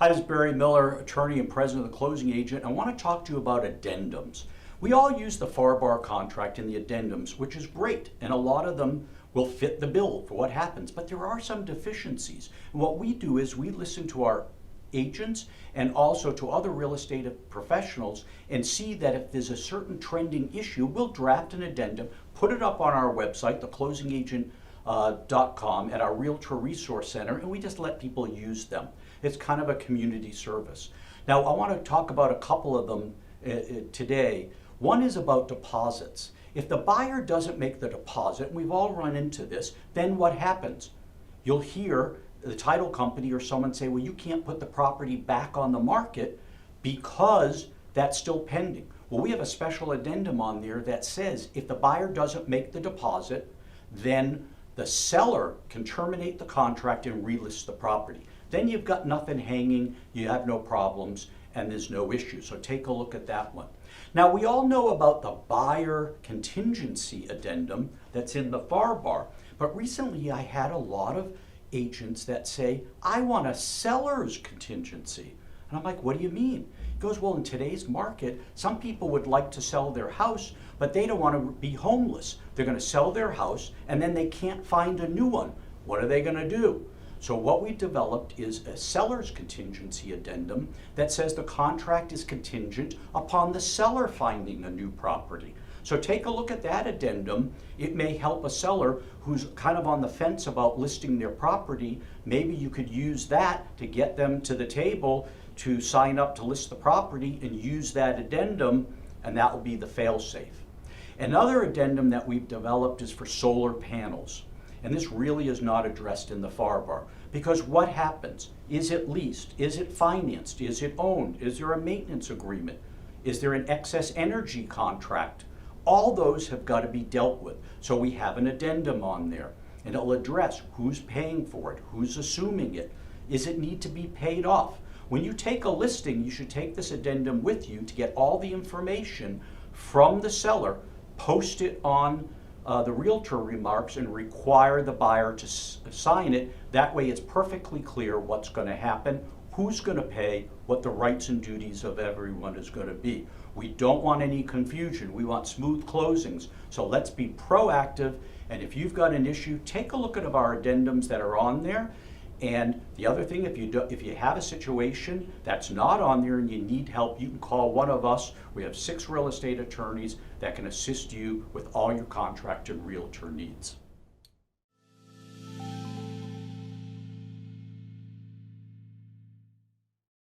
Hi, this is Barry Miller, attorney and president of the closing agent. I want to talk to you about addendums. We all use the FAR bar contract in the addendums, which is great, and a lot of them will fit the bill for what happens, but there are some deficiencies. And what we do is we listen to our agents and also to other real estate professionals and see that if there's a certain trending issue, we'll draft an addendum, put it up on our website, theclosingagent.com, at our Realtor Resource Center, and we just let people use them. It's kind of a community service. Now, I want to talk about a couple of them today. One is about deposits. If the buyer doesn't make the deposit, and we've all run into this, then what happens? You'll hear the title company or someone say, well, you can't put the property back on the market because that's still pending. Well, we have a special addendum on there that says if the buyer doesn't make the deposit, then the seller can terminate the contract and relist the property. Then you've got nothing hanging, you have no problems, and there's no issue. So take a look at that one. Now, we all know about the buyer contingency addendum that's in the FAR bar, but recently I had a lot of agents that say, I want a seller's contingency. And I'm like, what do you mean? He goes, well, in today's market, some people would like to sell their house, but they don't want to be homeless. They're going to sell their house, and then they can't find a new one. What are they going to do? So what we developed is a seller's contingency addendum that says the contract is contingent upon the seller finding a new property. So take a look at that addendum. It may help a seller who's kind of on the fence about listing their property. Maybe you could use that to get them to the table to sign up to list the property and use that addendum, and that will be the fail-safe. Another addendum that we've developed is for solar panels. And this really is not addressed in the FAR bar. Because what happens? Is it leased? Is it financed? Is it owned? Is there a maintenance agreement? Is there an excess energy contract? All those have got to be dealt with. So we have an addendum on there. And it'll address who's paying for it, who's assuming it. Does it need to be paid off? When you take a listing, you should take this addendum with you to get all the information from the seller, post it on the realtor remarks, and require the buyer to sign it. That way it's perfectly clear what's going to happen, who's going to pay, what the rights and duties of everyone is going to be. We don't want any confusion. We want smooth closings. So let's be proactive. And if you've got an issue, take a look at our addendums that are on there. And the other thing, if you have a situation that's not on there and you need help, you can call one of us. We have 6 real estate attorneys that can assist you with all your contract and realtor needs.